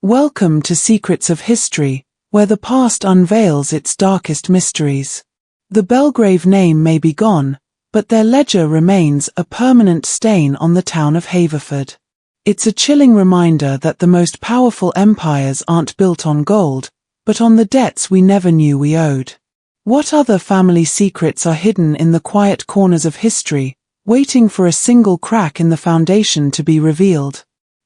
Welcome to Secrets of History, where the past unveils its darkest mysteries. The Belgrave name may be gone, but their ledger remains a permanent stain on the town of Haverford. It's a chilling reminder that the most powerful empires aren't built on gold, but on the debts we never knew we owed. What other family secrets are hidden in the quiet corners of history, waiting for a single crack in the foundation to be revealed?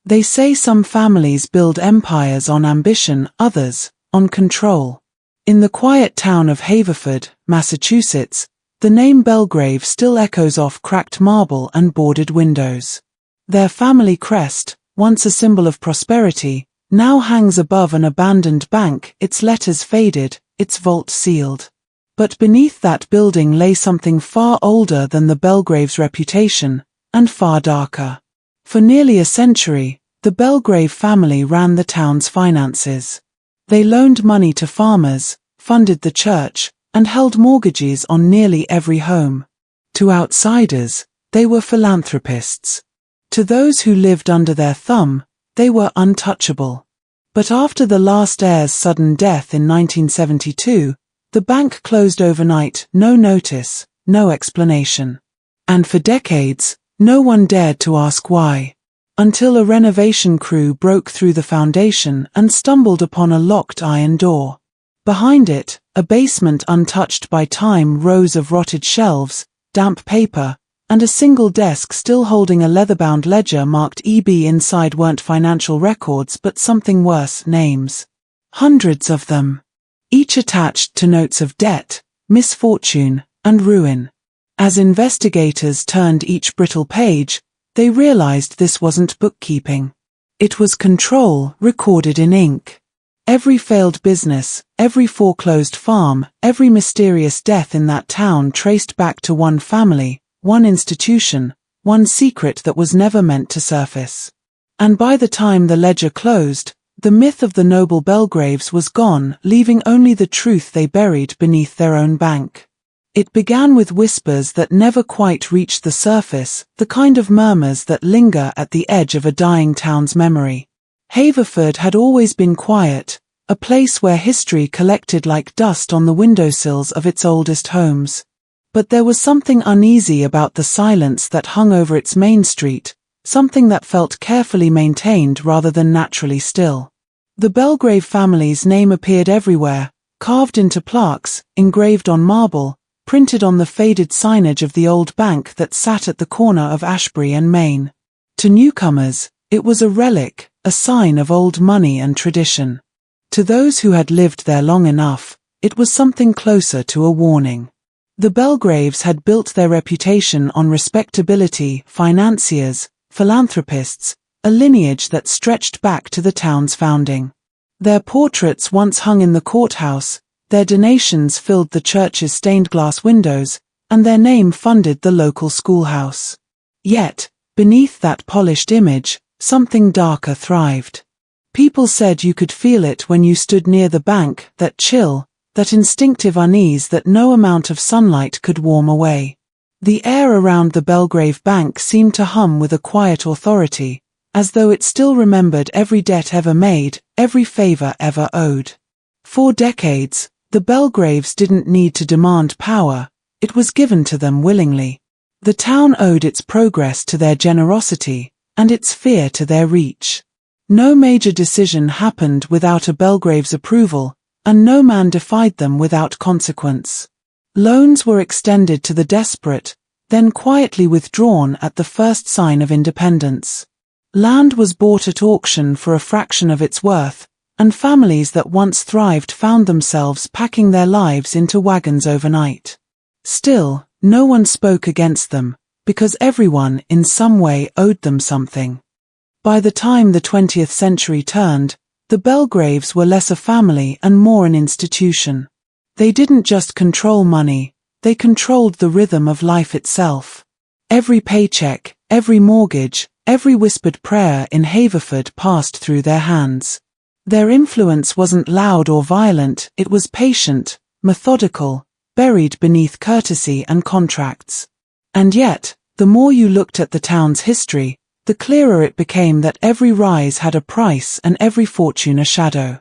They say some families build empires on ambition, others, on control. In the quiet town of Haverford, Massachusetts, the name Belgrave still echoes off cracked marble and boarded windows. Their family crest, once a symbol of prosperity, now hangs above an abandoned bank, its letters faded, its vault sealed. But beneath that building lay something far older than the Belgrave's reputation, and far darker. For nearly a century, the Belgrave family ran the town's finances. They loaned money to farmers, funded the church, and held mortgages on nearly every home. To outsiders, they were philanthropists. To those who lived under their thumb, they were untouchable. But after the last heir's sudden death in 1972, the bank closed overnight, no notice, no explanation. And for decades, no one dared to ask why. Until a renovation crew broke through the foundation and stumbled upon a locked iron door. Behind it, a basement untouched by time, rows of rotted shelves, damp paper, and a single desk still holding a leather-bound ledger marked EB. Inside weren't financial records but something worse, names. Hundreds of them. Each attached to notes of debt, misfortune, and ruin. As investigators turned each brittle page, they realized this wasn't bookkeeping. It was control recorded in ink. Every failed business, every foreclosed farm, every mysterious death in that town traced back to one family, one institution, one secret that was never meant to surface. And by the time the ledger closed, the myth of the noble Belgraves was gone, leaving only the truth they buried beneath their own bank. It began with whispers that never quite reached the surface, the kind of murmurs that linger at the edge of a dying town's memory. Haverford had always been quiet, a place where history collected like dust on the windowsills of its oldest homes. But there was something uneasy about the silence that hung over its main street, something that felt carefully maintained rather than naturally still. The Belgrave family's name appeared everywhere, carved into plaques, engraved on marble, printed on the faded signage of the old bank that sat at the corner of Ashbury and Main. To newcomers, it was a relic, a sign of old money and tradition. To those who had lived there long enough, it was something closer to a warning. The Belgraves had built their reputation on respectability, financiers, philanthropists, a lineage that stretched back to the town's founding. Their portraits once hung in the courthouse, their donations filled the church's stained glass windows, and their name funded the local schoolhouse. Yet, beneath that polished image, something darker thrived. People said you could feel it when you stood near the bank, that chill, that instinctive unease that no amount of sunlight could warm away. The air around the Belgrave Bank seemed to hum with a quiet authority, as though it still remembered every debt ever made, every favor ever owed. For decades, the Belgraves didn't need to demand power, it was given to them willingly. The town owed its progress to their generosity, and its fear to their reach. No major decision happened without a Belgrave's approval, and no man defied them without consequence. Loans were extended to the desperate, then quietly withdrawn at the first sign of independence. Land was bought at auction for a fraction of its worth, and families that once thrived found themselves packing their lives into wagons overnight. Still, no one spoke against them, because everyone in some way owed them something. By the time the 20th century turned, the Belgraves were less a family and more an institution. They didn't just control money, they controlled the rhythm of life itself. Every paycheck, every mortgage, every whispered prayer in Haverford passed through their hands. Their influence wasn't loud or violent, it was patient, methodical, buried beneath courtesy and contracts. And yet, the more you looked at the town's history, the clearer it became that every rise had a price and every fortune a shadow.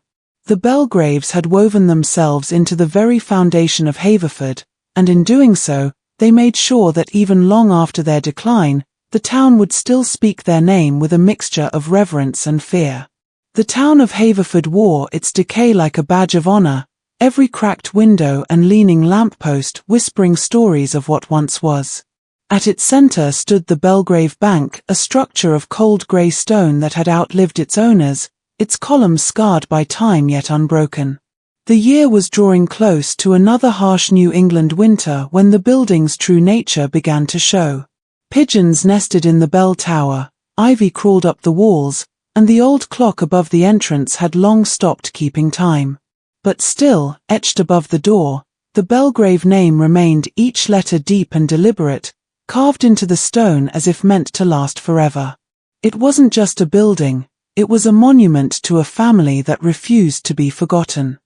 The Belgraves had woven themselves into the very foundation of Haverford, and in doing so, they made sure that even long after their decline, the town would still speak their name with a mixture of reverence and fear. The town of Haverford wore its decay like a badge of honor, every cracked window and leaning lamppost whispering stories of what once was. At its center stood the Belgrave Bank, a structure of cold grey stone that had outlived its owners, its columns scarred by time yet unbroken. The year was drawing close to another harsh New England winter when the building's true nature began to show. Pigeons nested in the bell tower, ivy crawled up the walls, and the old clock above the entrance had long stopped keeping time. But still, etched above the door, the Belgrave name remained, each letter deep and deliberate, carved into the stone as if meant to last forever. It wasn't just a building, it was a monument to a family that refused to be forgotten.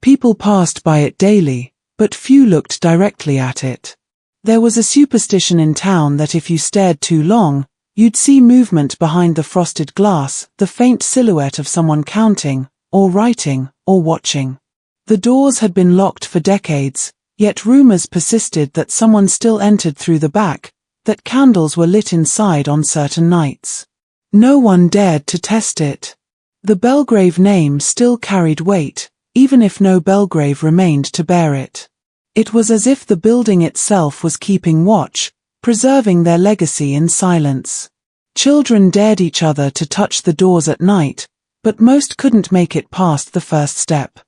People passed by it daily, but few looked directly at it. There was a superstition in town that if you stared too long, you'd see movement behind the frosted glass, the faint silhouette of someone counting, or writing, or watching. The doors had been locked for decades, yet rumors persisted that someone still entered through the back, that candles were lit inside on certain nights. No one dared to test it. The Belgrave name still carried weight, even if no Belgrave remained to bear it. It was as if the building itself was keeping watch, preserving their legacy in silence. Children dared each other to touch the doors at night, but most couldn't make it past the first step.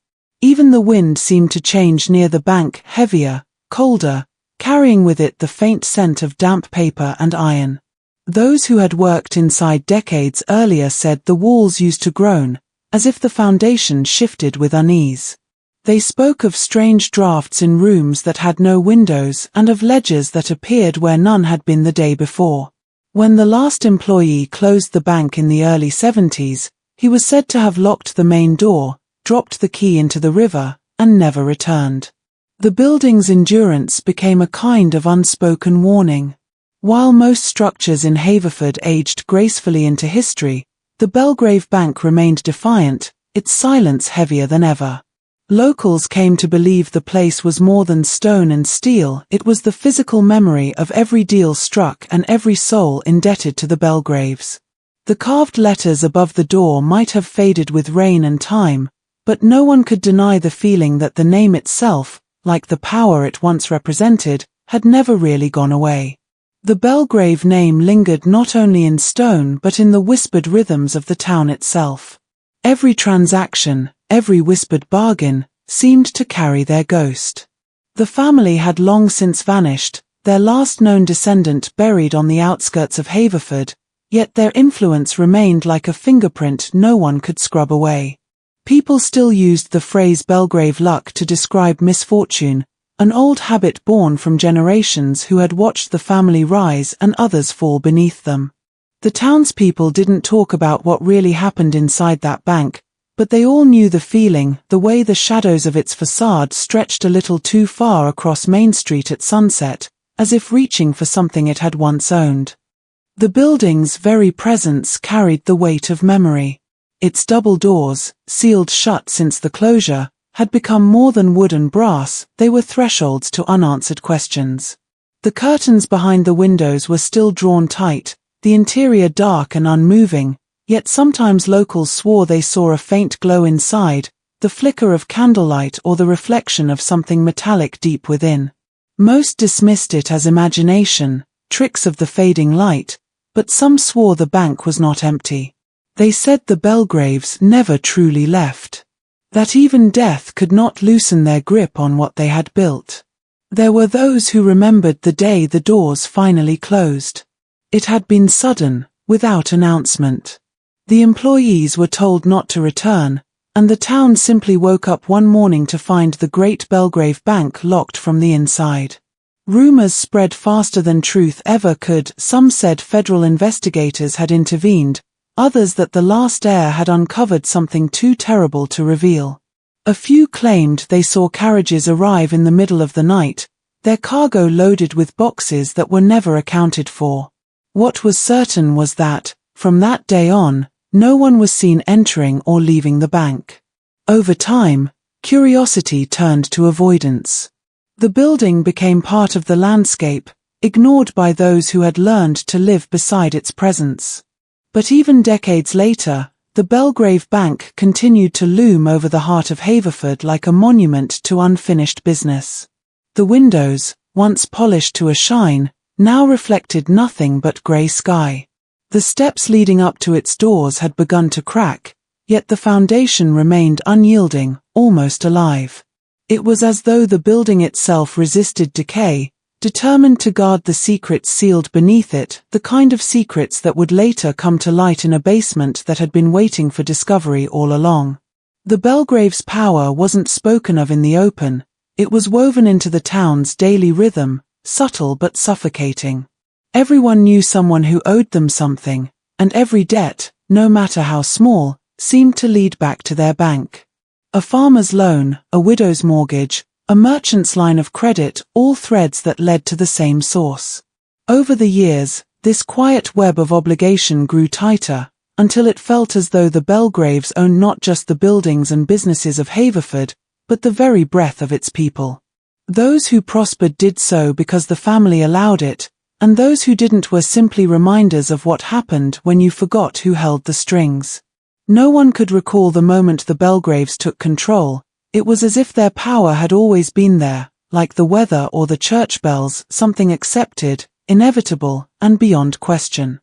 Even the wind seemed to change near the bank, heavier, colder, carrying with it the faint scent of damp paper and iron. Those who had worked inside decades earlier said the walls used to groan, as if the foundation shifted with unease. They spoke of strange drafts in rooms that had no windows and of ledgers that appeared where none had been the day before. When the last employee closed the bank in the early 70s, he was said to have locked the main door, dropped the key into the river, and never returned. The building's endurance became a kind of unspoken warning. While most structures in Haverford aged gracefully into history, the Belgrave Bank remained defiant, its silence heavier than ever. Locals came to believe the place was more than stone and steel, it was the physical memory of every deal struck and every soul indebted to the Belgraves. The carved letters above the door might have faded with rain and time, but no one could deny the feeling that the name itself, like the power it once represented, had never really gone away. The Belgrave name lingered not only in stone but in the whispered rhythms of the town itself. Every transaction, every whispered bargain, seemed to carry their ghost. The family had long since vanished, their last known descendant buried on the outskirts of Haverford, yet their influence remained like a fingerprint no one could scrub away. People still used the phrase Belgrave luck to describe misfortune, an old habit born from generations who had watched the family rise and others fall beneath them. The townspeople didn't talk about what really happened inside that bank, but they all knew the feeling, the way the shadows of its facade stretched a little too far across Main Street at sunset, as if reaching for something it had once owned. The building's very presence carried the weight of memory. Its double doors, sealed shut since the closure, had become more than wood and brass, they were thresholds to unanswered questions. The curtains behind the windows were still drawn tight, the interior dark and unmoving, yet sometimes locals swore they saw a faint glow inside, the flicker of candlelight or the reflection of something metallic deep within. Most dismissed it as imagination, tricks of the fading light, but some swore the bank was not empty. They said the Belgraves never truly left. That even death could not loosen their grip on what they had built. There were those who remembered the day the doors finally closed. It had been sudden, without announcement. The employees were told not to return, and the town simply woke up one morning to find the great Belgrave Bank locked from the inside. Rumors spread faster than truth ever could. Some said federal investigators had intervened, others that the last heir had uncovered something too terrible to reveal. A few claimed they saw carriages arrive in the middle of the night, their cargo loaded with boxes that were never accounted for. What was certain was that, From that day on, no one was seen entering or leaving the bank. Over time, curiosity turned to avoidance. The building became part of the landscape, ignored by those who had learned to live beside its presence. But even decades later, the Belgrave Bank continued to loom over the heart of Haverford like a monument to unfinished business. The windows, once polished to a shine, now reflected nothing but grey sky. The steps leading up to its doors had begun to crack, yet the foundation remained unyielding, almost alive. It was as though the building itself resisted decay, determined to guard the secrets sealed beneath it, the kind of secrets that would later come to light in a basement that had been waiting for discovery all along. The Belgrave's power wasn't spoken of in the open, it was woven into the town's daily rhythm, subtle but suffocating. Everyone knew someone who owed them something, and every debt, no matter how small, seemed to lead back to their bank. A farmer's loan, a widow's mortgage, a merchant's line of credit, all threads that led to the same source. Over the years, this quiet web of obligation grew tighter, until it felt as though the Belgraves owned not just the buildings and businesses of Haverford, but the very breath of its people. Those who prospered did so because the family allowed it, and those who didn't were simply reminders of what happened when you forgot who held the strings. No one could recall the moment the Belgraves took control. It was as if their power had always been there, like the weather or the church bells, something accepted, inevitable, and beyond question.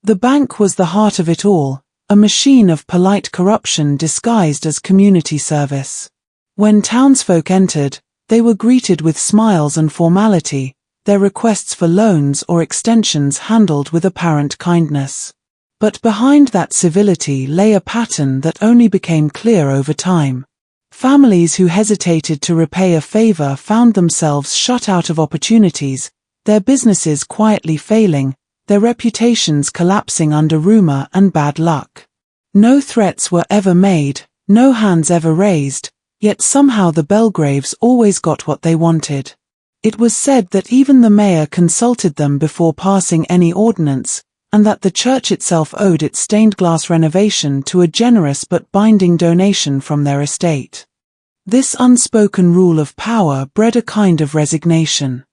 The bank was the heart of it all, a machine of polite corruption disguised as community service. When townsfolk entered, they were greeted with smiles and formality, their requests for loans or extensions handled with apparent kindness. But behind that civility lay a pattern that only became clear over time. Families who hesitated to repay a favor found themselves shut out of opportunities, their businesses quietly failing, their reputations collapsing under rumor and bad luck. No threats were ever made, no hands ever raised, yet somehow the Belgraves always got what they wanted. It was said that even the mayor consulted them before passing any ordinance, and that the church itself owed its stained glass renovation to a generous but binding donation from their estate. This unspoken rule of power bred a kind of resignation.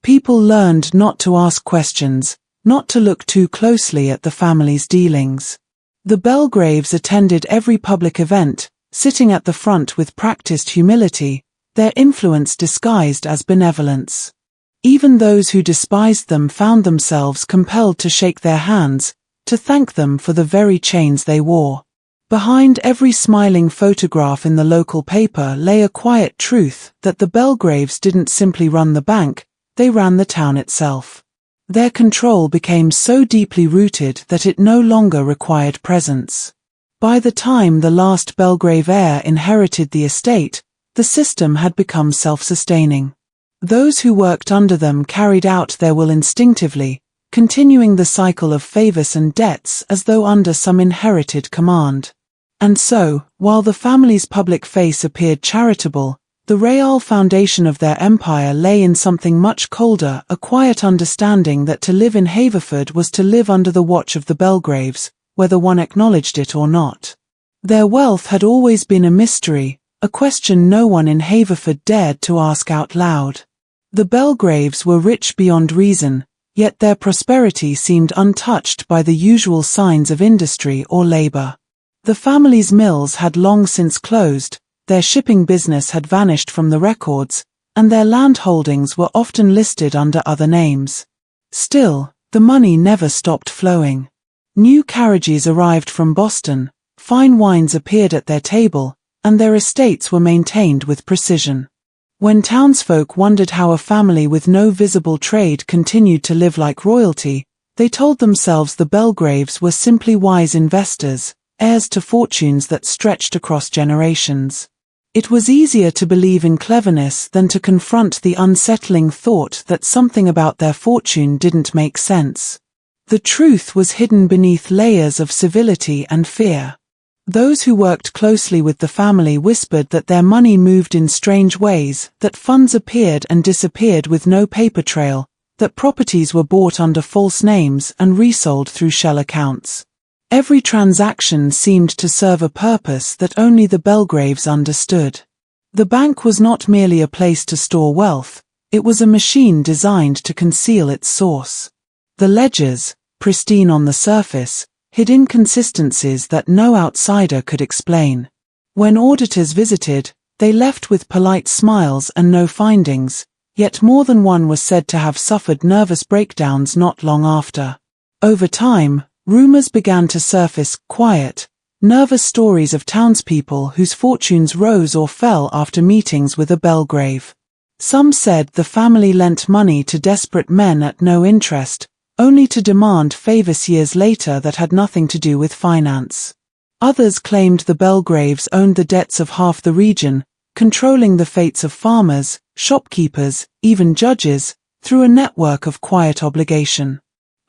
People learned not to ask questions, not to look too closely at the family's dealings. The Belgraves attended every public event, sitting at the front with practiced humility, their influence disguised as benevolence. Even those who despised them found themselves compelled to shake their hands, to thank them for the very chains they wore. Behind every smiling photograph in the local paper lay a quiet truth that the Belgraves didn't simply run the bank, they ran the town itself. Their control became so deeply rooted that it no longer required presence. By the time the last Belgrave heir inherited the estate, the system had become self-sustaining. Those who worked under them carried out their will instinctively, continuing the cycle of favors and debts as though under some inherited command. And so, while the family's public face appeared charitable, the real foundation of their empire lay in something much colder, a quiet understanding that to live in Haverford was to live under the watch of the Belgraves, whether one acknowledged it or not. Their wealth had always been a mystery, a question no one in Haverford dared to ask out loud. The Belgraves were rich beyond reason, yet their prosperity seemed untouched by the usual signs of industry or labor. The family's mills had long since closed, their shipping business had vanished from the records, and their land holdings were often listed under other names. Still, the money never stopped flowing. New carriages arrived from Boston, fine wines appeared at their table, and their estates were maintained with precision. When townsfolk wondered how a family with no visible trade continued to live like royalty, they told themselves the Belgraves were simply wise investors, heirs to fortunes that stretched across generations. It was easier to believe in cleverness than to confront the unsettling thought that something about their fortune didn't make sense. The truth was hidden beneath layers of civility and fear. Those who worked closely with the family whispered that their money moved in strange ways, that funds appeared and disappeared with no paper trail, that properties were bought under false names and resold through shell accounts. Every transaction seemed to serve a purpose that only the Belgraves understood. The bank was not merely a place to store wealth, it was a machine designed to conceal its source. The ledgers, pristine on the surface, hid inconsistencies that no outsider could explain. When auditors visited, they left with polite smiles and no findings, yet more than one was said to have suffered nervous breakdowns not long after. Over time, rumors began to surface, quiet, nervous stories of townspeople whose fortunes rose or fell after meetings with a Belgrave. Some said the family lent money to desperate men at no interest, only to demand favors years later that had nothing to do with finance. Others claimed the Belgraves owned the debts of half the region, controlling the fates of farmers, shopkeepers, even judges, through a network of quiet obligation.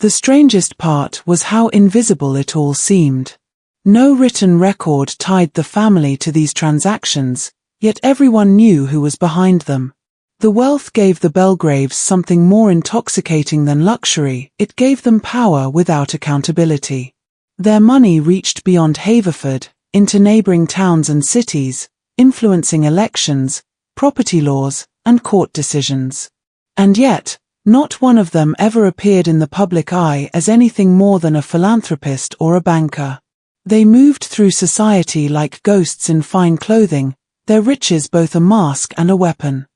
The strangest part was how invisible it all seemed. No written record tied the family to these transactions, yet everyone knew who was behind them. The wealth gave the Belgraves something more intoxicating than luxury, it gave them power without accountability. Their money reached beyond Haverford, into neighboring towns and cities, influencing elections, property laws, and court decisions. And yet, not one of them ever appeared in the public eye as anything more than a philanthropist or a banker. They moved through society like ghosts in fine clothing, their riches both a mask and a weapon.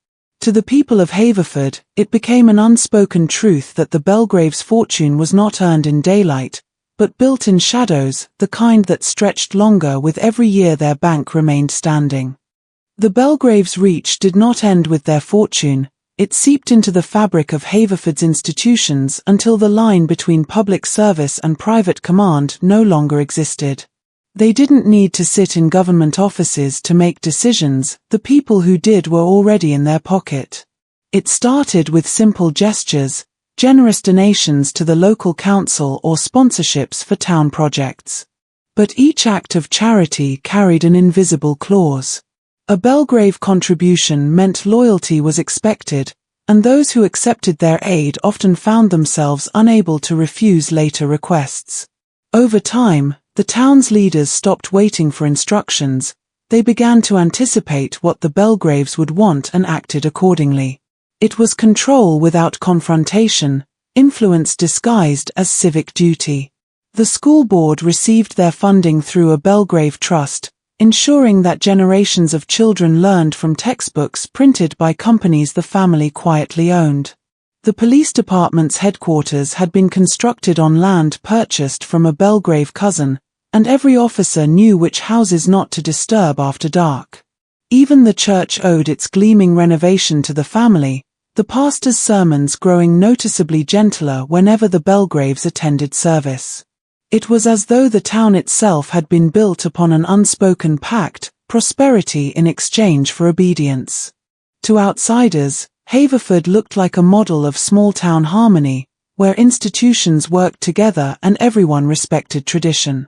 To the people of Haverford, it became an unspoken truth that the Belgraves' fortune was not earned in daylight, but built in shadows, the kind that stretched longer with every year their bank remained standing. The Belgraves' reach did not end with their fortune, it seeped into the fabric of Haverford's institutions until the line between public service and private command no longer existed. They didn't need to sit in government offices to make decisions, the people who did were already in their pocket. It started with simple gestures, generous donations to the local council or sponsorships for town projects. But each act of charity carried an invisible clause. A Belgrave contribution meant loyalty was expected, and those who accepted their aid often found themselves unable to refuse later requests. Over time, the town's leaders stopped waiting for instructions, they began to anticipate what the Belgraves would want and acted accordingly. It was control without confrontation, influence disguised as civic duty. The school board received their funding through a Belgrave trust, ensuring that generations of children learned from textbooks printed by companies the family quietly owned. The police department's headquarters had been constructed on land purchased from a Belgrave cousin, and every officer knew which houses not to disturb after dark. Even the church owed its gleaming renovation to the family, the pastor's sermons growing noticeably gentler whenever the Belgraves attended service. It was as though the town itself had been built upon an unspoken pact, prosperity in exchange for obedience. To outsiders, Haverford looked like a model of small-town harmony, where institutions worked together and everyone respected tradition.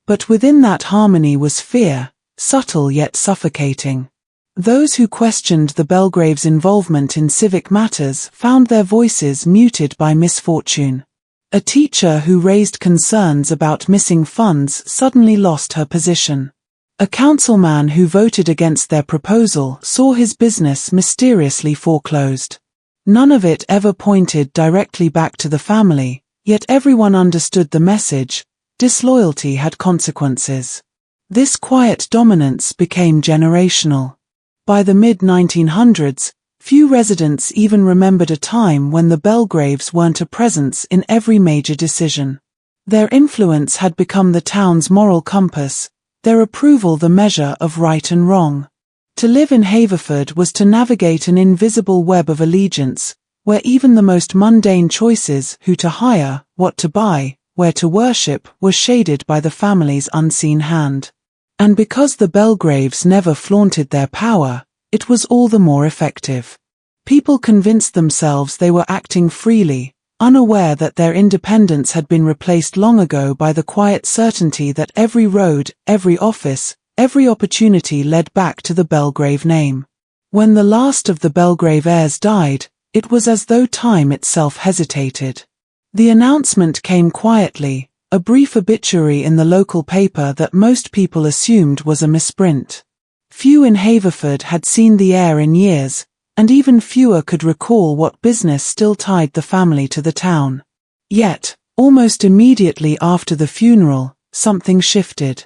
But within that harmony was fear, subtle yet suffocating. Those who questioned the Belgraves' involvement in civic matters found their voices muted by misfortune. A teacher who raised concerns about missing funds suddenly lost her position. A councilman who voted against their proposal saw his business mysteriously foreclosed. None of it ever pointed directly back to the family, yet everyone understood the message: disloyalty had consequences. This quiet dominance became generational. By the mid-1900s, few residents even remembered a time when the Belgraves weren't a presence in every major decision. Their influence had become the town's moral compass, their approval the measure of right and wrong. To live in Haverford was to navigate an invisible web of allegiance, where even the most mundane choices, who to hire, what to buy, where to worship, were shaded by the family's unseen hand. And because the Belgraves never flaunted their power, it was all the more effective. People convinced themselves they were acting freely, unaware that their independence had been replaced long ago by the quiet certainty that every road, every office, every opportunity led back to the Belgrave name. When the last of the Belgrave heirs died, it was as though time itself hesitated. The announcement came quietly, a brief obituary in the local paper that most people assumed was a misprint. Few in Haverford had seen the heir in years, and even fewer could recall what business still tied the family to the town. Yet, almost immediately after the funeral, something shifted.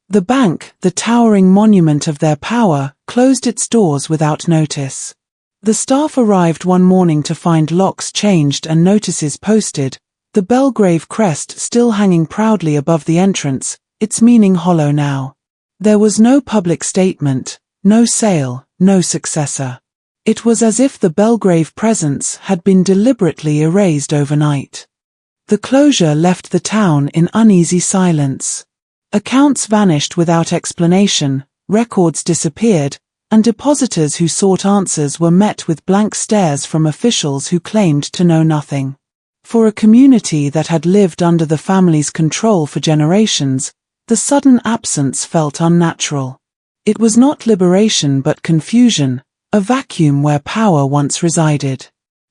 The bank, the towering monument of their power, closed its doors without notice. The staff arrived one morning to find locks changed and notices posted, the Belgrave crest still hanging proudly above the entrance, its meaning hollow now. There was no public statement, no sale, no successor. It was as if the Belgrave presence had been deliberately erased overnight. The closure left the town in uneasy silence. Accounts vanished without explanation, records disappeared, and depositors who sought answers were met with blank stares from officials who claimed to know nothing. For a community that had lived under the family's control for generations, the sudden absence felt unnatural. It was not liberation but confusion, a vacuum where power once resided.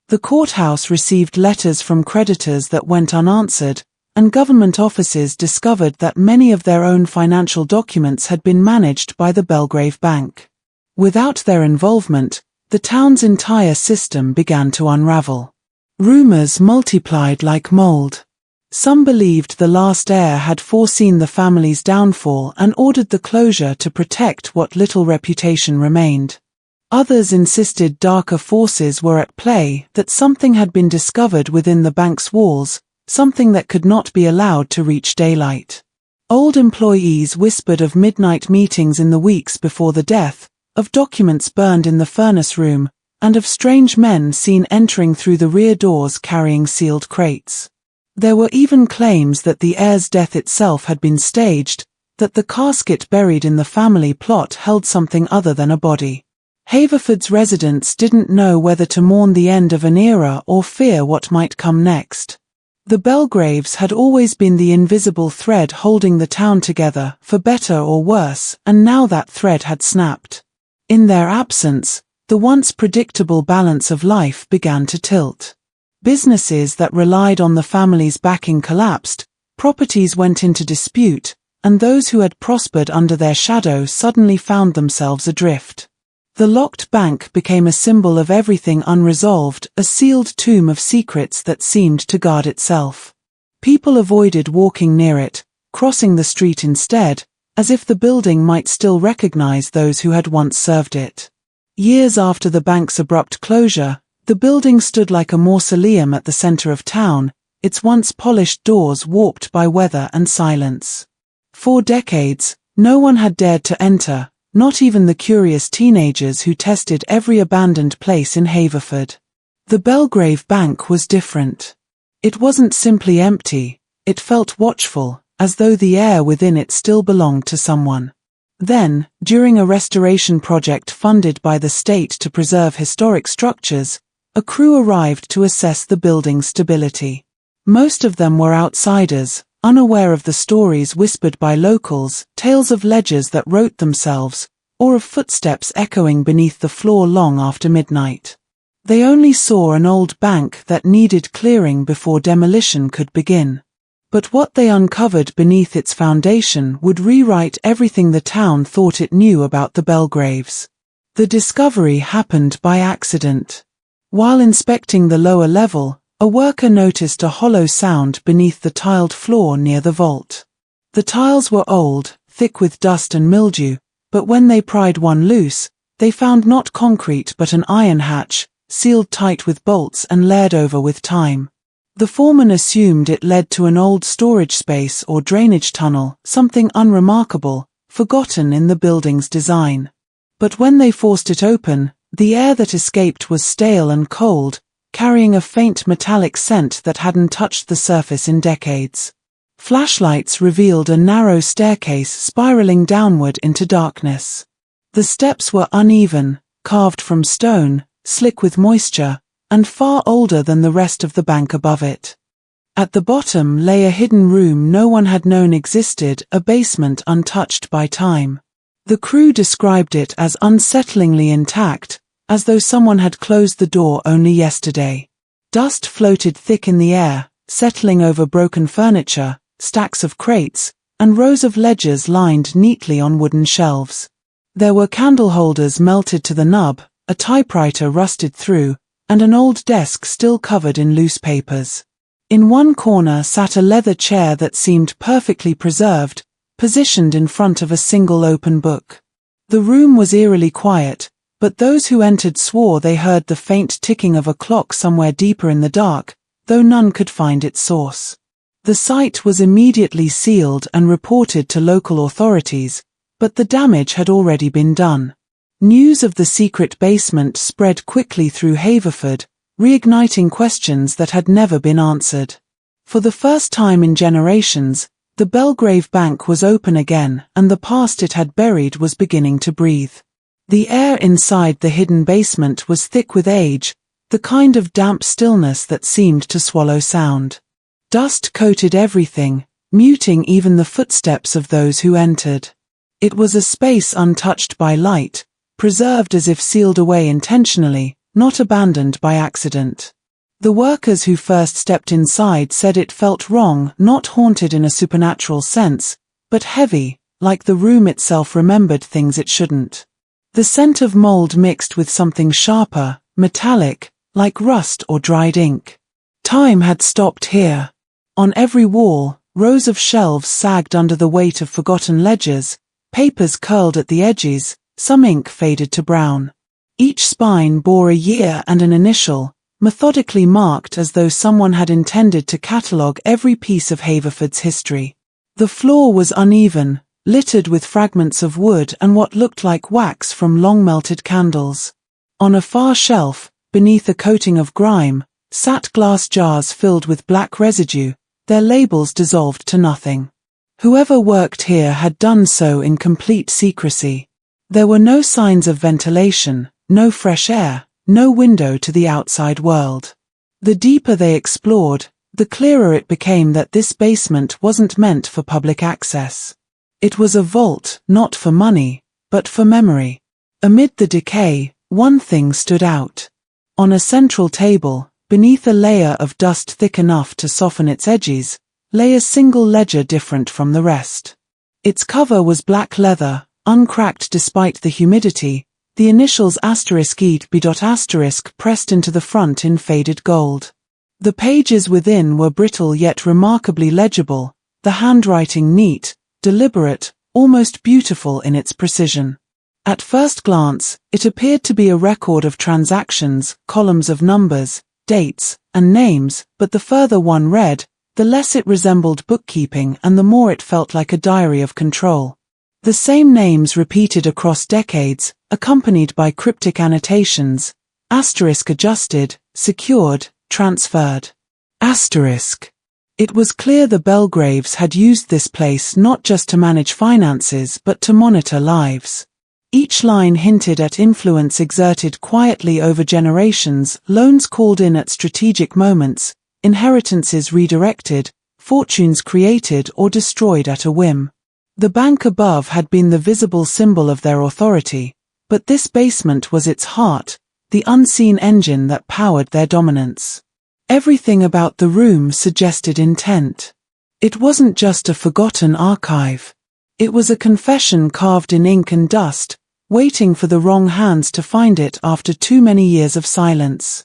The courthouse received letters from creditors that went unanswered, and government offices discovered that many of their own financial documents had been managed by the Belgrave Bank. Without their involvement, the town's entire system began to unravel. Rumors multiplied like mold. Some believed the last heir had foreseen the family's downfall and ordered the closure to protect what little reputation remained. Others insisted darker forces were at play, that something had been discovered within the bank's walls, something that could not be allowed to reach daylight. Old employees whispered of midnight meetings in the weeks before the death, of documents burned in the furnace room, and of strange men seen entering through the rear doors carrying sealed crates. There were even claims that the heir's death itself had been staged, that the casket buried in the family plot held something other than a body. Haverford's residents didn't know whether to mourn the end of an era or fear what might come next. The Belgraves had always been the invisible thread holding the town together, for better or worse, and now that thread had snapped. In their absence, the once predictable balance of life began to tilt. Businesses that relied on the family's backing collapsed, properties went into dispute, and those who had prospered under their shadow suddenly found themselves adrift. The locked bank became a symbol of everything unresolved, a sealed tomb of secrets that seemed to guard itself. People avoided walking near it, crossing the street instead, as if the building might still recognize those who had once served it. Years after the bank's abrupt closure, the building stood like a mausoleum at the center of town, its once polished doors warped by weather and silence. For decades, no one had dared to enter, not even the curious teenagers who tested every abandoned place in Haverford. The Belgrave Bank was different. It wasn't simply empty, it felt watchful, as though the air within it still belonged to someone. Then, during a restoration project funded by the state to preserve historic structures, a crew arrived to assess the building's stability. Most of them were outsiders, unaware of the stories whispered by locals, tales of ledgers that wrote themselves, or of footsteps echoing beneath the floor long after midnight. They only saw an old bank that needed clearing before demolition could begin. But what they uncovered beneath its foundation would rewrite everything the town thought it knew about the Belgraves. The discovery happened by accident. While inspecting the lower level, a worker noticed a hollow sound beneath the tiled floor near the vault. The tiles were old, thick with dust and mildew, but when they pried one loose, they found not concrete but an iron hatch, sealed tight with bolts and layered over with time. The foreman assumed it led to an old storage space or drainage tunnel, something unremarkable, forgotten in the building's design. But when they forced it open, the air that escaped was stale and cold, carrying a faint metallic scent that hadn't touched the surface in decades. Flashlights revealed a narrow staircase spiraling downward into darkness. The steps were uneven, carved from stone, slick with moisture, and far older than the rest of the bank above it. At the bottom lay a hidden room no one had known existed, a basement untouched by time. The crew described it as unsettlingly intact, as though someone had closed the door only yesterday. Dust floated thick in the air, settling over broken furniture, stacks of crates, and rows of ledgers lined neatly on wooden shelves. There were candle holders melted to the nub, a typewriter rusted through, and an old desk still covered in loose papers. In one corner sat a leather chair that seemed perfectly preserved, positioned in front of a single open book. The room was eerily quiet, but those who entered swore they heard the faint ticking of a clock somewhere deeper in the dark, though none could find its source. The site was immediately sealed and reported to local authorities, but the damage had already been done. News of the secret basement spread quickly through Haverford, reigniting questions that had never been answered. For the first time in generations, the Belgrave Bank was open again, and the past it had buried was beginning to breathe. The air inside the hidden basement was thick with age, the kind of damp stillness that seemed to swallow sound. Dust coated everything, muting even the footsteps of those who entered. It was a space untouched by light, preserved as if sealed away intentionally, not abandoned by accident. The workers who first stepped inside said it felt wrong, not haunted in a supernatural sense, but heavy, like the room itself remembered things it shouldn't. The scent of mold mixed with something sharper, metallic, like rust or dried ink. Time had stopped here. On every wall, rows of shelves sagged under the weight of forgotten ledgers, papers curled at the edges, some ink faded to brown. Each spine bore a year and an initial, methodically marked as though someone had intended to catalogue every piece of Haverford's history. The floor was uneven, littered with fragments of wood and what looked like wax from long-melted candles. On a far shelf, beneath a coating of grime, sat glass jars filled with black residue, their labels dissolved to nothing. Whoever worked here had done so in complete secrecy. There were no signs of ventilation, no fresh air, no window to the outside world. The deeper they explored, the clearer it became that this basement wasn't meant for public access. It was a vault, not for money, but for memory. Amid the decay, one thing stood out. On a central table, beneath a layer of dust thick enough to soften its edges, lay a single ledger different from the rest. Its cover was black leather, uncracked despite the humidity, the initials *EB. Pressed into the front in faded gold. The pages within were brittle yet remarkably legible, the handwriting neat, deliberate, almost beautiful in its precision. At first glance, it appeared to be a record of transactions, columns of numbers, dates, and names, but the further one read, the less it resembled bookkeeping and the more it felt like a diary of control. The same names repeated across decades, accompanied by cryptic annotations, *adjusted, secured, transferred. It was clear the Belgraves had used this place not just to manage finances but to monitor lives. Each line hinted at influence exerted quietly over generations, loans called in at strategic moments, inheritances redirected, fortunes created or destroyed at a whim. The bank above had been the visible symbol of their authority, but this basement was its heart, the unseen engine that powered their dominance. Everything about the room suggested intent. It wasn't just a forgotten archive. It was a confession carved in ink and dust, waiting for the wrong hands to find it after too many years of silence.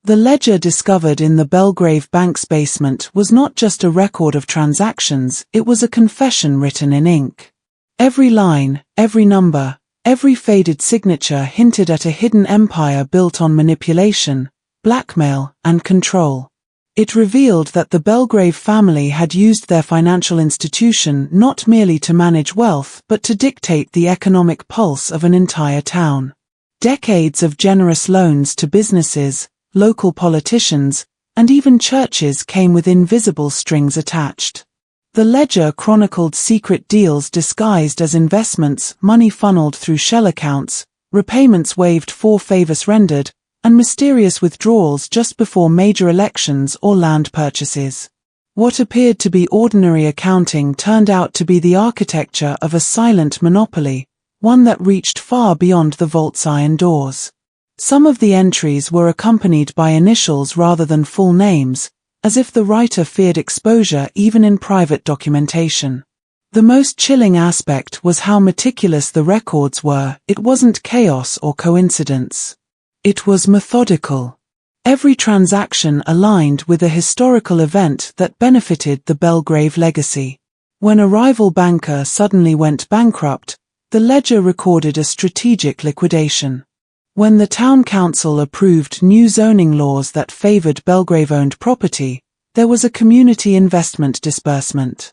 The ledger discovered in the Belgrave Bank's basement was not just a record of transactions, it was a confession written in ink. Every line, every number, every faded signature hinted at a hidden empire built on manipulation, blackmail, and control. It revealed that the Belgrave family had used their financial institution not merely to manage wealth but to dictate the economic pulse of an entire town. Decades of generous loans to businesses, local politicians, and even churches came with invisible strings attached. The ledger chronicled secret deals disguised as investments, money funneled through shell accounts, repayments waived for favors rendered, and mysterious withdrawals just before major elections or land purchases. What appeared to be ordinary accounting turned out to be the architecture of a silent monopoly, one that reached far beyond the vault's iron doors. Some of the entries were accompanied by initials rather than full names, as if the writer feared exposure even in private documentation. The most chilling aspect was how meticulous the records were. It wasn't chaos or coincidence. It was methodical. Every transaction aligned with a historical event that benefited the Belgrave legacy. When a rival banker suddenly went bankrupt, the ledger recorded a strategic liquidation. When the town council approved new zoning laws that favored Belgrave-owned property, there was a community investment disbursement.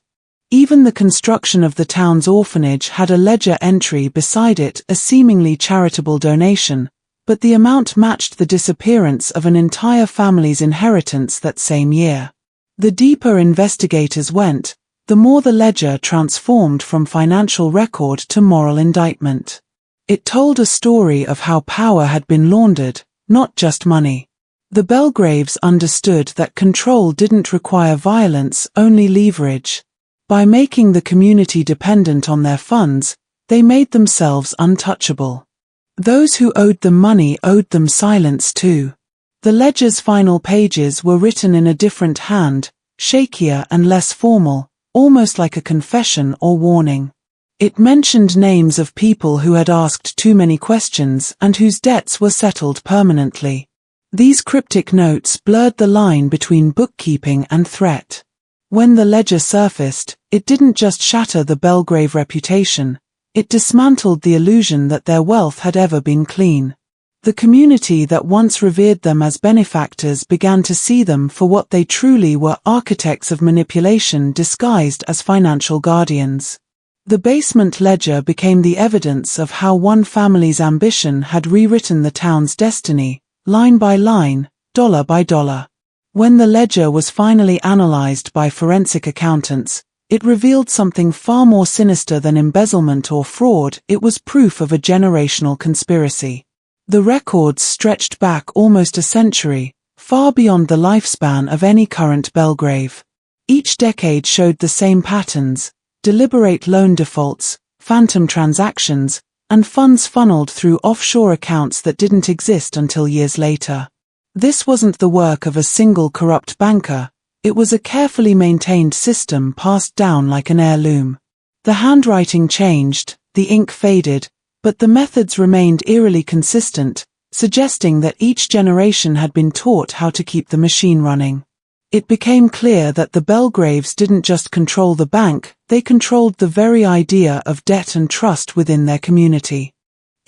Even the construction of the town's orphanage had a ledger entry beside it, a seemingly charitable donation, but the amount matched the disappearance of an entire family's inheritance that same year. The deeper investigators went, the more the ledger transformed from financial record to moral indictment. It told a story of how power had been laundered, not just money. The Belgraves understood that control didn't require violence, only leverage. By making the community dependent on their funds, they made themselves untouchable. Those who owed them money owed them silence too. The ledger's final pages were written in a different hand, shakier and less formal, almost like a confession or warning. It mentioned names of people who had asked too many questions and whose debts were settled permanently. These cryptic notes blurred the line between bookkeeping and threat. When the ledger surfaced, it didn't just shatter the Belgrave reputation, it dismantled the illusion that their wealth had ever been clean. The community that once revered them as benefactors began to see them for what they truly were, architects of manipulation disguised as financial guardians. The basement ledger became the evidence of how one family's ambition had rewritten the town's destiny, line by line, dollar by dollar. When the ledger was finally analyzed by forensic accountants, it revealed something far more sinister than embezzlement or fraud. It was proof of a generational conspiracy. The records stretched back almost a century, far beyond the lifespan of any current Belgrave. Each decade showed the same patterns: deliberate loan defaults, phantom transactions, and funds funneled through offshore accounts that didn't exist until years later. This wasn't the work of a single corrupt banker. It was a carefully maintained system passed down like an heirloom. The handwriting changed, the ink faded, but the methods remained eerily consistent, suggesting that each generation had been taught how to keep the machine running. It became clear that the Belgraves didn't just control the bank, they controlled the very idea of debt and trust within their community.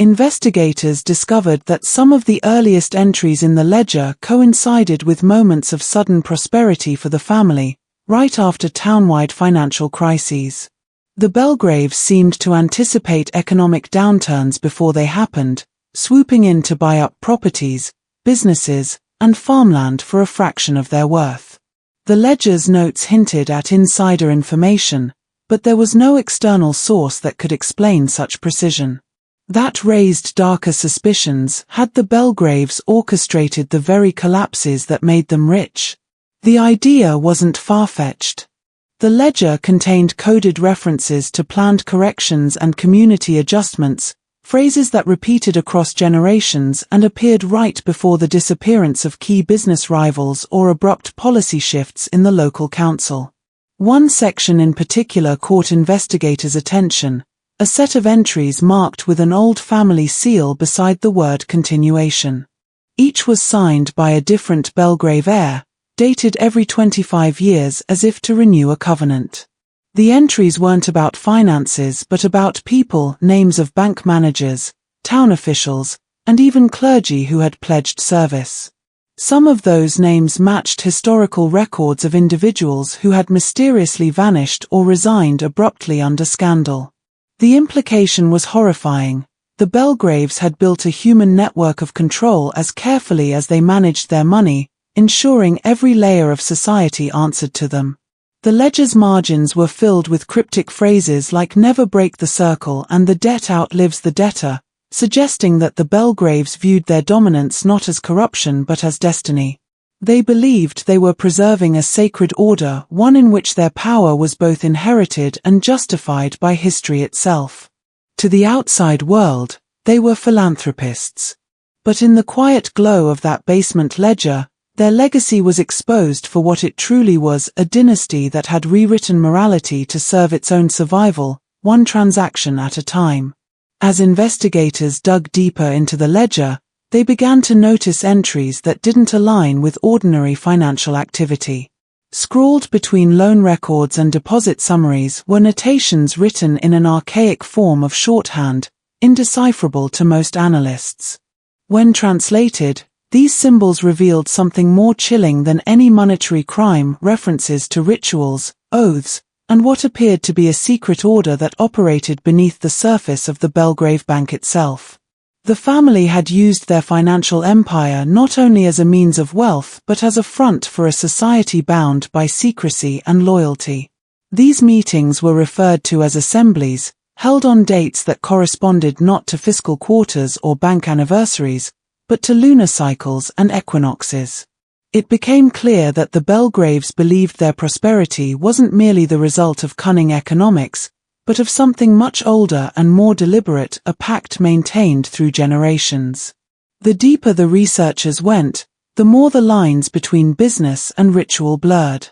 Investigators discovered that some of the earliest entries in the ledger coincided with moments of sudden prosperity for the family, right after town-wide financial crises. The Belgraves seemed to anticipate economic downturns before they happened, swooping in to buy up properties, businesses, and farmland for a fraction of their worth. The ledger's notes hinted at insider information, but there was no external source that could explain such precision. That raised darker suspicions. Had the Belgraves orchestrated the very collapses that made them rich? The idea wasn't far-fetched. The ledger contained coded references to planned corrections and community adjustments, phrases that repeated across generations and appeared right before the disappearance of key business rivals or abrupt policy shifts in the local council. One section in particular caught investigators' attention: a set of entries marked with an old family seal beside the word continuation. Each was signed by a different Belgrave heir, dated every 25 years as if to renew a covenant. The entries weren't about finances but about people, names of bank managers, town officials, and even clergy who had pledged service. Some of those names matched historical records of individuals who had mysteriously vanished or resigned abruptly under scandal. The implication was horrifying. The Belgraves had built a human network of control as carefully as they managed their money, ensuring every layer of society answered to them. The ledger's margins were filled with cryptic phrases like "never break the circle" and "the debt outlives the debtor," suggesting that the Belgraves viewed their dominance not as corruption but as destiny. They believed they were preserving a sacred order, one in which their power was both inherited and justified by history itself. To the outside world, they were philanthropists. But in the quiet glow of that basement ledger, Their legacy was exposed for what it truly was, a dynasty that had rewritten morality to serve its own survival, one transaction at a time. As investigators dug deeper into the ledger, they began to notice entries that didn't align with ordinary financial activity. Scrawled between loan records and deposit summaries were notations written in an archaic form of shorthand, indecipherable to most analysts. When translated, these symbols revealed something more chilling than any monetary crime: references to rituals, oaths, and what appeared to be a secret order that operated beneath the surface of the Belgrave Bank itself. The family had used their financial empire not only as a means of wealth but as a front for a society bound by secrecy and loyalty. These meetings were referred to as assemblies, held on dates that corresponded not to fiscal quarters or bank anniversaries, but to lunar cycles and equinoxes. It became clear that the Belgraves believed their prosperity wasn't merely the result of cunning economics, but of something much older and more deliberate, a pact maintained through generations. The deeper the researchers went, the more the lines between business and ritual blurred.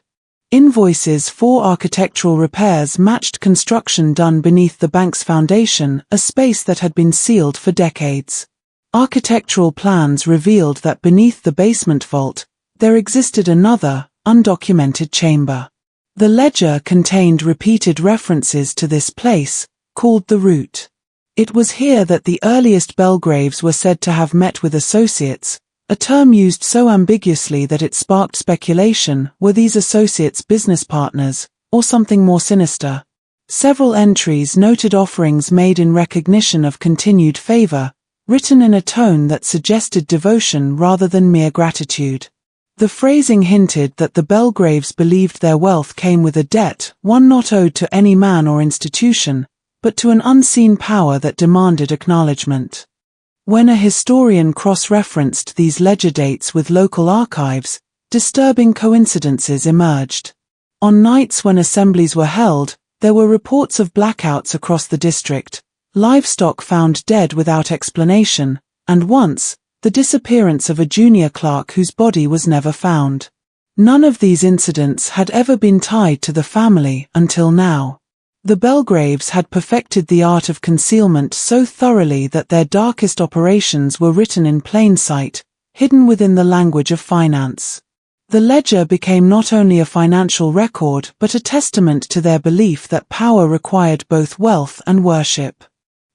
Invoices for architectural repairs matched construction done beneath the bank's foundation, a space that had been sealed for decades. Architectural plans revealed that beneath the basement vault, there existed another, undocumented chamber. The ledger contained repeated references to this place, called the Root. It was here that the earliest Belgraves were said to have met with associates, a term used so ambiguously that it sparked speculation: were these associates business partners, or something more sinister? Several entries noted offerings made in recognition of continued favor, written in a tone that suggested devotion rather than mere gratitude. The phrasing hinted that the Belgraves believed their wealth came with a debt, one not owed to any man or institution, but to an unseen power that demanded acknowledgement. When a historian cross-referenced these ledger dates with local archives, disturbing coincidences emerged. On nights when assemblies were held, there were reports of blackouts across the district, livestock found dead without explanation, and once, the disappearance of a junior clerk whose body was never found. None of these incidents had ever been tied to the family until now. The Belgraves had perfected the art of concealment so thoroughly that their darkest operations were written in plain sight, hidden within the language of finance. The ledger became not only a financial record but a testament to their belief that power required both wealth and worship.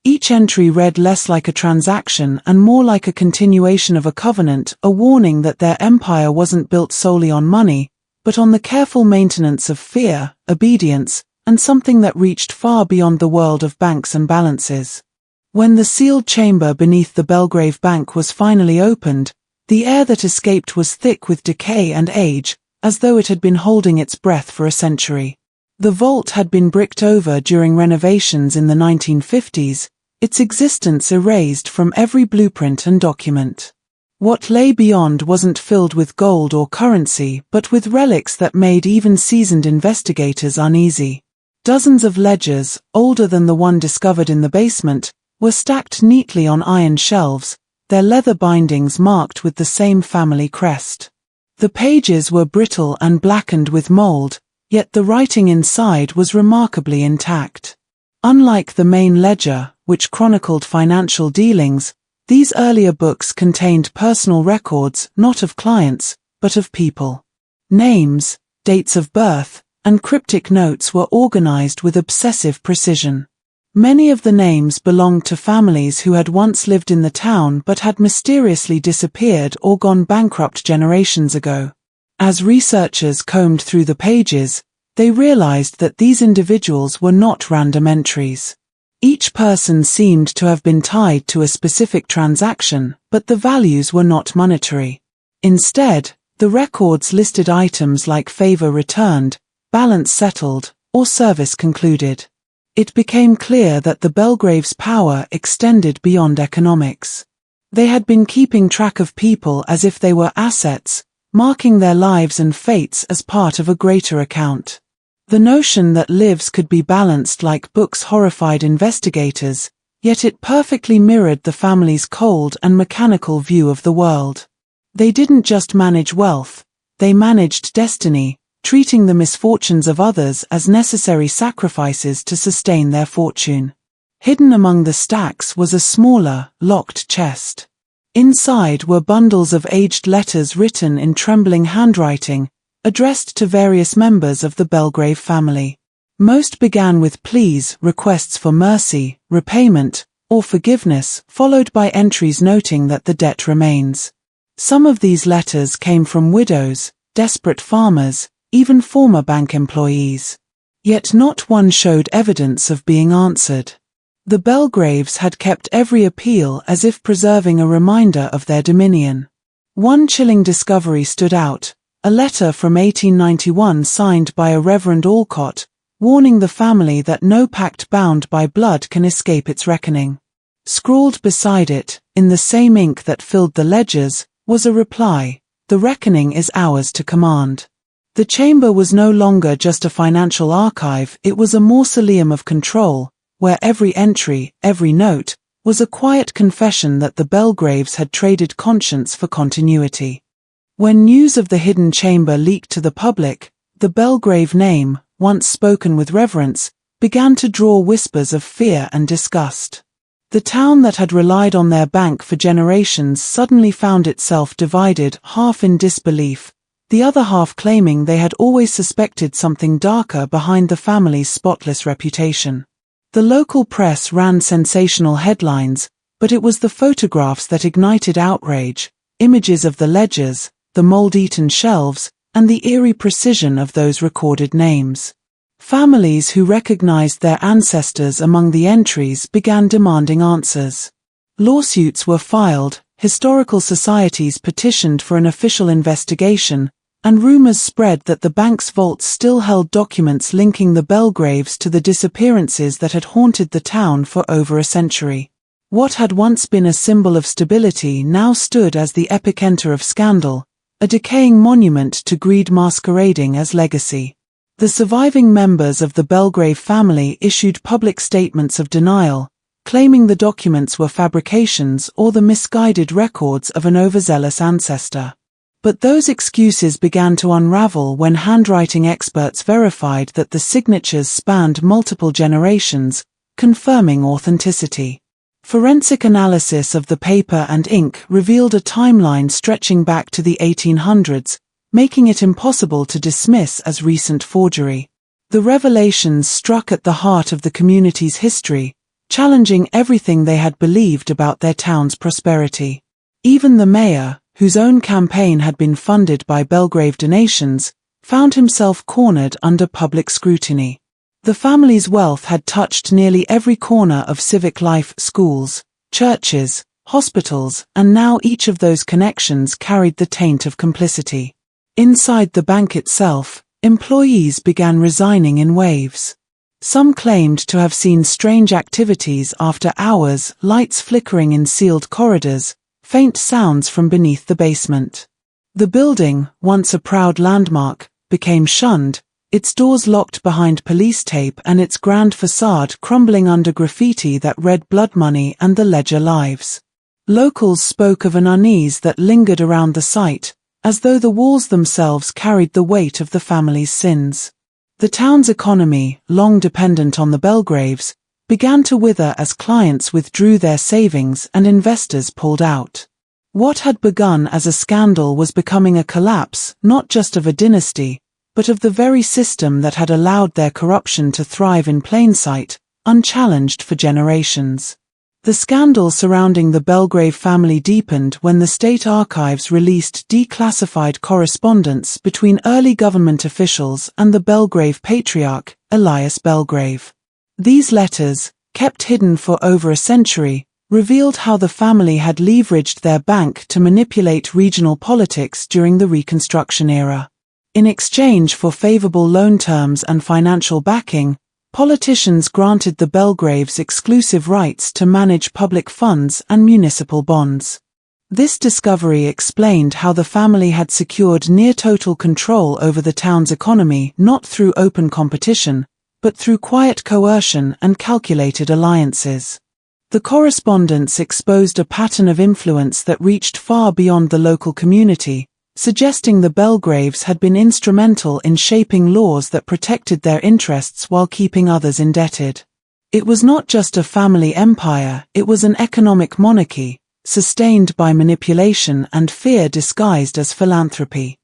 Each entry read less like a transaction and more like a continuation of a covenant, a warning that their empire wasn't built solely on money, but on the careful maintenance of fear, obedience, and something that reached far beyond the world of banks and balances. When the sealed chamber beneath the Belgrave Bank was finally opened, the air that escaped was thick with decay and age, as though it had been holding its breath for a century. The vault had been bricked over during renovations in the 1950s, its existence erased from every blueprint and document. What lay beyond wasn't filled with gold or currency, but with relics that made even seasoned investigators uneasy. Dozens of ledgers, older than the one discovered in the basement, were stacked neatly on iron shelves, their leather bindings marked with the same family crest. The pages were brittle and blackened with mold, yet the writing inside was remarkably intact. Unlike the main ledger, which chronicled financial dealings, these earlier books contained personal records not of clients, but of people. Names, dates of birth, and cryptic notes were organized with obsessive precision. Many of the names belonged to families who had once lived in the town but had mysteriously disappeared or gone bankrupt generations ago. As researchers combed through the pages, they realized that these individuals were not random entries. Each person seemed to have been tied to a specific transaction, but the values were not monetary. Instead, the records listed items like favor returned, balance settled, or service concluded. It became clear that the Belgraves' power extended beyond economics. They had been keeping track of people as if they were assets, marking their lives and fates as part of a greater account. The notion that lives could be balanced like books horrified investigators, yet it perfectly mirrored the family's cold and mechanical view of the world. They didn't just manage wealth, they managed destiny, treating the misfortunes of others as necessary sacrifices to sustain their fortune. Hidden among the stacks was a smaller, locked chest. Inside were bundles of aged letters written in trembling handwriting, addressed to various members of the Belgrave family. Most began with pleas, requests for mercy, repayment, or forgiveness, followed by entries noting that the debt remains. Some of these letters came from widows, desperate farmers, even former bank employees. Yet not one showed evidence of being answered. The Belgraves had kept every appeal as if preserving a reminder of their dominion. One chilling discovery stood out, a letter from 1891 signed by a Reverend Alcott, warning the family that no pact bound by blood can escape its reckoning. Scrawled beside it, in the same ink that filled the ledgers, was a reply: "The reckoning is ours to command." The chamber was no longer just a financial archive, it was a mausoleum of control, where every entry, every note, was a quiet confession that the Belgraves had traded conscience for continuity. When news of the hidden chamber leaked to the public, the Belgrave name, once spoken with reverence, began to draw whispers of fear and disgust. The town that had relied on their bank for generations suddenly found itself divided, half in disbelief, the other half claiming they had always suspected something darker behind the family's spotless reputation. The local press ran sensational headlines, but it was the photographs that ignited outrage, images of the ledgers, the mold-eaten shelves, and the eerie precision of those recorded names. Families who recognized their ancestors among the entries began demanding answers. Lawsuits were filed, historical societies petitioned for an official investigation, and rumors spread that the bank's vaults still held documents linking the Belgraves to the disappearances that had haunted the town for over a century. What had once been a symbol of stability now stood as the epicenter of scandal, a decaying monument to greed masquerading as legacy. The surviving members of the Belgrave family issued public statements of denial, claiming the documents were fabrications or the misguided records of an overzealous ancestor. But those excuses began to unravel when handwriting experts verified that the signatures spanned multiple generations, confirming authenticity. Forensic analysis of the paper and ink revealed a timeline stretching back to the 1800s, making it impossible to dismiss as recent forgery. The revelations struck at the heart of the community's history, challenging everything they had believed about their town's prosperity. Even the mayor, whose own campaign had been funded by Belgrave donations, found himself cornered under public scrutiny. The family's wealth had touched nearly every corner of civic life: schools, churches, hospitals, and now each of those connections carried the taint of complicity. Inside the bank itself, employees began resigning in waves. Some claimed to have seen strange activities after hours, lights flickering in sealed corridors, faint sounds from beneath the basement. The building, once a proud landmark, became shunned, its doors locked behind police tape and its grand facade crumbling under graffiti that read "Blood Money" and "The Ledger Lives." Locals spoke of an unease that lingered around the site, as though the walls themselves carried the weight of the family's sins. The town's economy, long dependent on the Belgraves, began to wither as clients withdrew their savings and investors pulled out. What had begun as a scandal was becoming a collapse, not just of a dynasty, but of the very system that had allowed their corruption to thrive in plain sight, unchallenged for generations. The scandal surrounding the Belgrave family deepened when the state archives released declassified correspondence between early government officials and the Belgrave patriarch, Elias Belgrave. These letters, kept hidden for over a century, revealed how the family had leveraged their bank to manipulate regional politics during the Reconstruction era. In exchange for favorable loan terms and financial backing, politicians granted the Belgraves exclusive rights to manage public funds and municipal bonds. This discovery explained how the family had secured near-total control over the town's economy not through open competition, but through quiet coercion and calculated alliances. The correspondence exposed a pattern of influence that reached far beyond the local community, suggesting the Belgraves had been instrumental in shaping laws that protected their interests while keeping others indebted. It was not just a family empire, it was an economic monarchy, sustained by manipulation and fear disguised as philanthropy.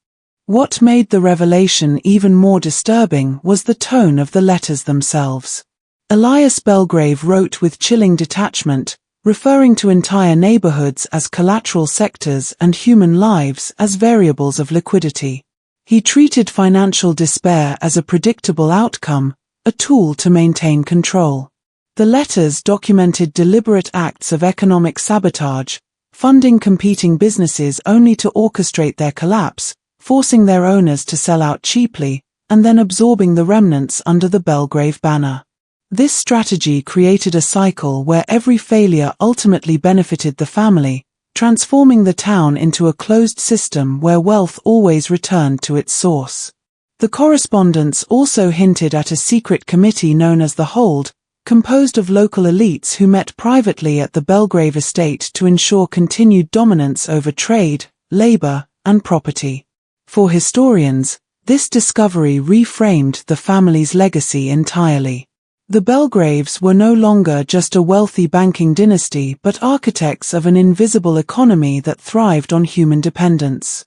What made the revelation even more disturbing was the tone of the letters themselves. Elias Belgrave wrote with chilling detachment, referring to entire neighborhoods as collateral sectors and human lives as variables of liquidity. He treated financial despair as a predictable outcome, a tool to maintain control. The letters documented deliberate acts of economic sabotage, funding competing businesses only to orchestrate their collapse, forcing their owners to sell out cheaply, and then absorbing the remnants under the Belgrave banner. This strategy created a cycle where every failure ultimately benefited the family, transforming the town into a closed system where wealth always returned to its source. The correspondence also hinted at a secret committee known as the Hold, composed of local elites who met privately at the Belgrave estate to ensure continued dominance over trade, labor, and property. For historians, this discovery reframed the family's legacy entirely. The Belgraves were no longer just a wealthy banking dynasty but architects of an invisible economy that thrived on human dependence.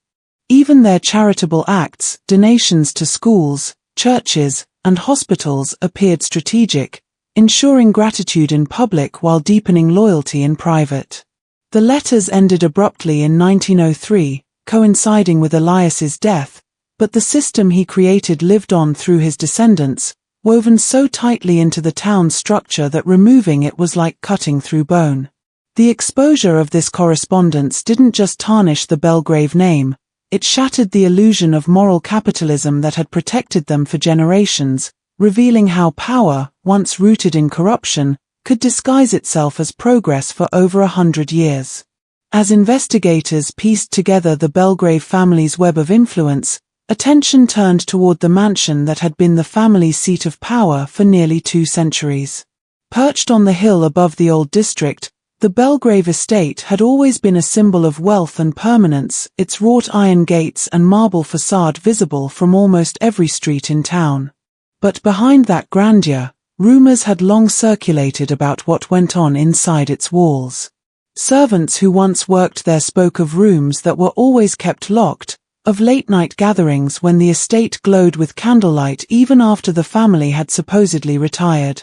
Even their charitable acts, donations to schools, churches, and hospitals appeared strategic, ensuring gratitude in public while deepening loyalty in private. The letters ended abruptly in 1903, coinciding with Elias's death, but the system he created lived on through his descendants, woven so tightly into the town's structure that removing it was like cutting through bone. The exposure of this correspondence didn't just tarnish the Belgrave name, it shattered the illusion of moral capitalism that had protected them for generations, revealing how power, once rooted in corruption, could disguise itself as progress for over 100 years. As investigators pieced together the Belgrave family's web of influence, attention turned toward the mansion that had been the family's seat of power for nearly 2 centuries. Perched on the hill above the old district, the Belgrave estate had always been a symbol of wealth and permanence, its wrought iron gates and marble facade visible from almost every street in town. But behind that grandeur, rumors had long circulated about what went on inside its walls. Servants who once worked there spoke of rooms that were always kept locked, of late-night gatherings when the estate glowed with candlelight even after the family had supposedly retired.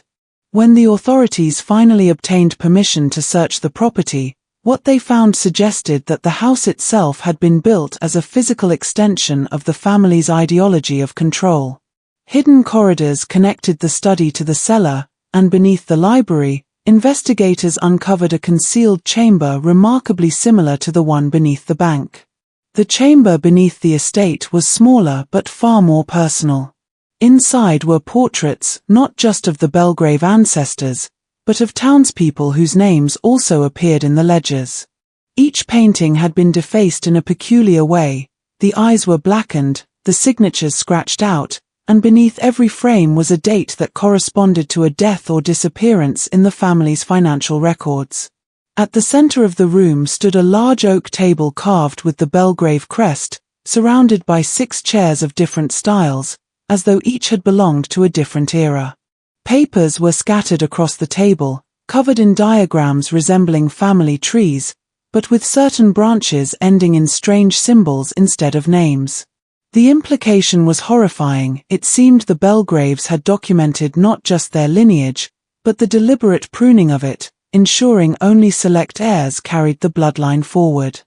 When the authorities finally obtained permission to search the property, what they found suggested that the house itself had been built as a physical extension of the family's ideology of control. Hidden corridors connected the study to the cellar, and beneath the library, investigators uncovered a concealed chamber remarkably similar to the one beneath the bank. The chamber beneath the estate was smaller but far more personal. Inside were portraits not just of the Belgrave ancestors, but of townspeople whose names also appeared in the ledgers. Each painting had been defaced in a peculiar way, the eyes were blackened, the signatures scratched out, and beneath every frame was a date that corresponded to a death or disappearance in the family's financial records. At the center of the room stood a large oak table carved with the Belgrave crest, surrounded by 6 chairs of different styles, as though each had belonged to a different era. Papers were scattered across the table, covered in diagrams resembling family trees, but with certain branches ending in strange symbols instead of names. The implication was horrifying. It seemed the Belgraves had documented not just their lineage, but the deliberate pruning of it, ensuring only select heirs carried the bloodline forward.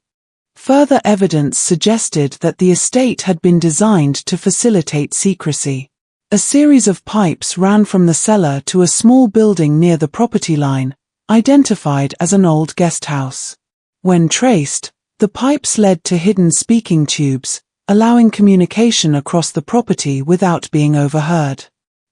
Further evidence suggested that the estate had been designed to facilitate secrecy. A series of pipes ran from the cellar to a small building near the property line, identified as an old guest house. When traced, the pipes led to hidden speaking tubes, allowing communication across the property without being overheard.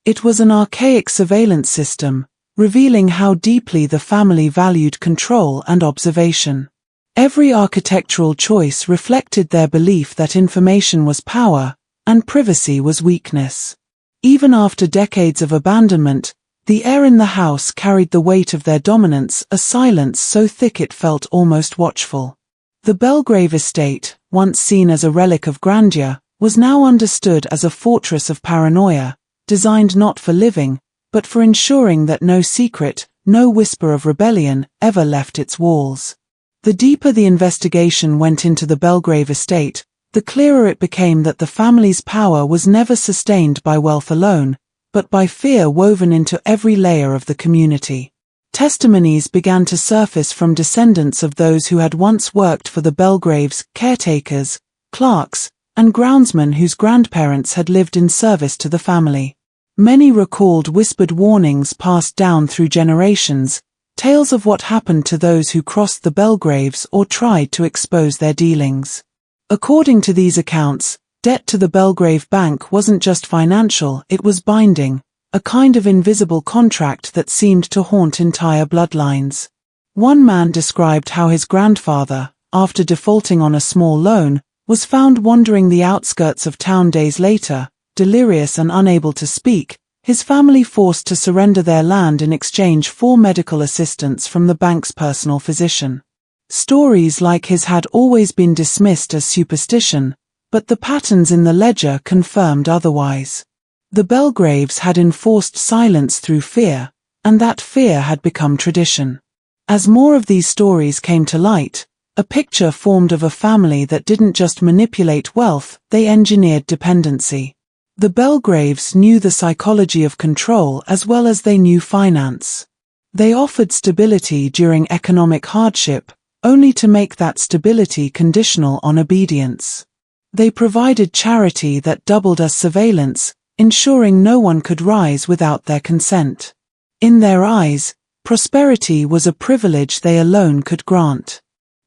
It was an archaic surveillance system, revealing how deeply the family valued control and observation. Every architectural choice reflected their belief that information was power, and privacy was weakness. Even after decades of abandonment, The air in the house carried the weight of their dominance, a silence so thick it felt almost watchful. The Belgrave estate, once seen as a relic of grandeur, was now understood as a fortress of paranoia, designed not for living, but for ensuring that no secret, no whisper of rebellion, ever left its walls. The deeper the investigation went into the Belgrave estate, the clearer it became that the family's power was never sustained by wealth alone, but by fear woven into every layer of the community. Testimonies began to surface from descendants of those who had once worked for the Belgraves, caretakers, clerks, and groundsmen whose grandparents had lived in service to the family. Many recalled whispered warnings passed down through generations, tales of what happened to those who crossed the Belgraves or tried to expose their dealings. According to these accounts, debt to the Belgrave Bank wasn't just financial, it was binding, a kind of invisible contract that seemed to haunt entire bloodlines. One man described how his grandfather, after defaulting on a small loan, was found wandering the outskirts of town days later, delirious and unable to speak, his family forced to surrender their land in exchange for medical assistance from the bank's personal physician. Stories like his had always been dismissed as superstition, but the patterns in the ledger confirmed otherwise. The Belgraves had enforced silence through fear, and that fear had become tradition. As more of these stories came to light, a picture formed of a family that didn't just manipulate wealth, they engineered dependency. The Belgraves knew the psychology of control as well as they knew finance. They offered stability during economic hardship, only to make that stability conditional on obedience. They provided charity that doubled as surveillance, ensuring no one could rise without their consent. In their eyes, prosperity was a privilege they alone could grant.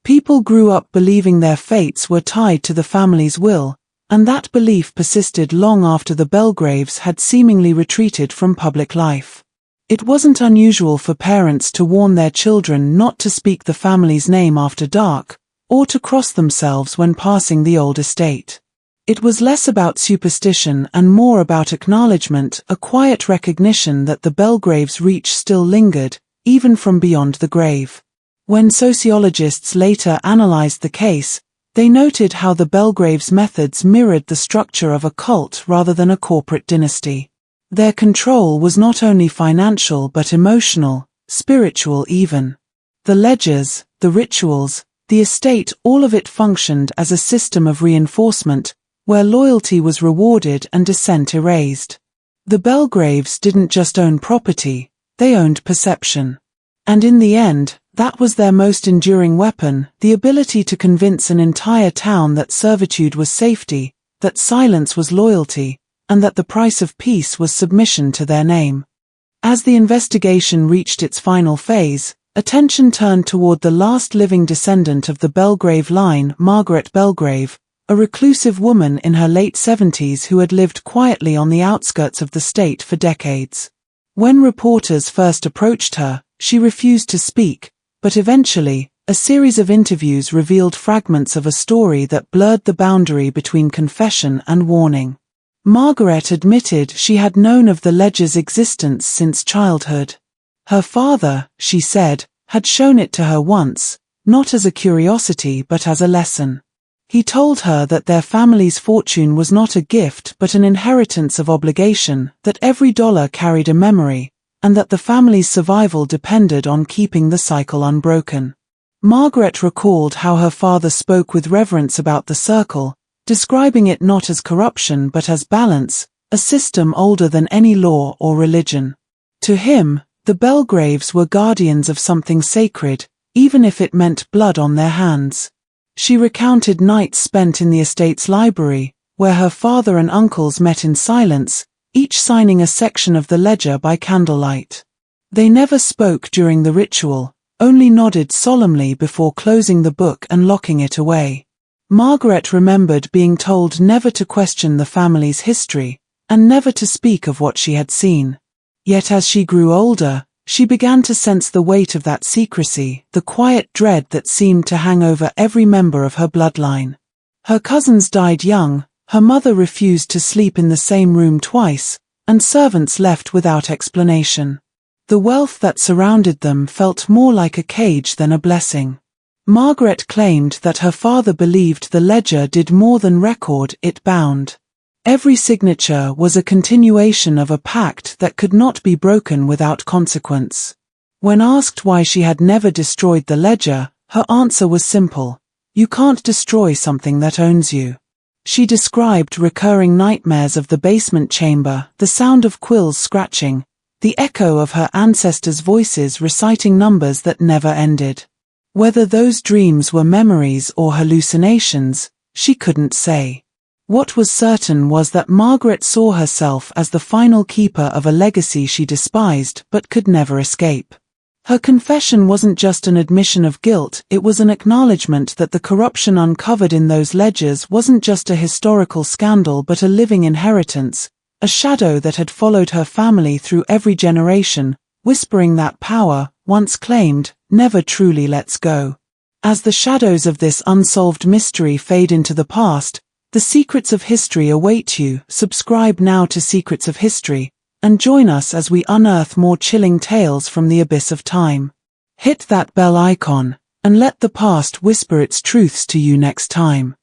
People grew up believing their fates were tied to the family's will, and that belief persisted long after the Belgraves had seemingly retreated from public life. It wasn't unusual for parents to warn their children not to speak the family's name after dark, or to cross themselves when passing the old estate. It was less about superstition and more about acknowledgement, a quiet recognition that the Belgraves' reach still lingered, even from beyond the grave. When sociologists later analyzed the case, they noted how the Belgraves' methods mirrored the structure of a cult rather than a corporate dynasty. Their control was not only financial but emotional, spiritual even. The ledgers, the rituals, the estate, all of it functioned as a system of reinforcement, where loyalty was rewarded and dissent erased. The Belgraves didn't just own property, they owned perception. And in the end, that was their most enduring weapon, the ability to convince an entire town that servitude was safety, that silence was loyalty, and that the price of peace was submission to their name. As the investigation reached its final phase, attention turned toward the last living descendant of the Belgrave line, Margaret Belgrave, a reclusive woman in her late 70s who had lived quietly on the outskirts of the state for decades. When reporters first approached her, she refused to speak, but eventually, a series of interviews revealed fragments of a story that blurred the boundary between confession and warning. Margaret admitted she had known of the ledger's existence since childhood. Her father, she said, had shown it to her once, not as a curiosity but as a lesson. He told her that their family's fortune was not a gift but an inheritance of obligation, that every dollar carried a memory, and that the family's survival depended on keeping the cycle unbroken. Margaret recalled how her father spoke with reverence about the circle, describing it not as corruption but as balance, a system older than any law or religion. To him, the Belgraves were guardians of something sacred, even if it meant blood on their hands. She recounted nights spent in the estate's library, where her father and uncles met in silence, each signing a section of the ledger by candlelight. They never spoke during the ritual, only nodded solemnly before closing the book and locking it away. Margaret remembered being told never to question the family's history, and never to speak of what she had seen. Yet as she grew older, she began to sense the weight of that secrecy, the quiet dread that seemed to hang over every member of her bloodline. Her cousins died young, her mother refused to sleep in the same room twice, and servants left without explanation. The wealth that surrounded them felt more like a cage than a blessing. Margaret claimed that her father believed the ledger did more than record, it bound. Every signature was a continuation of a pact that could not be broken without consequence. When asked why she had never destroyed the ledger, her answer was simple: you can't destroy something that owns you. She described recurring nightmares of the basement chamber, the sound of quills scratching, the echo of her ancestors' voices reciting numbers that never ended. Whether those dreams were memories or hallucinations, she couldn't say. What was certain was that Margaret saw herself as the final keeper of a legacy she despised but could never escape. Her confession wasn't just an admission of guilt, it was an acknowledgement that the corruption uncovered in those ledgers wasn't just a historical scandal but a living inheritance, a shadow that had followed her family through every generation, whispering that power, once claimed, never truly lets go. As the shadows of this unsolved mystery fade into the past, the secrets of history await you. Subscribe now to Secrets of History, and join us as we unearth more chilling tales from the abyss of time. Hit that bell icon, and let the past whisper its truths to you next time.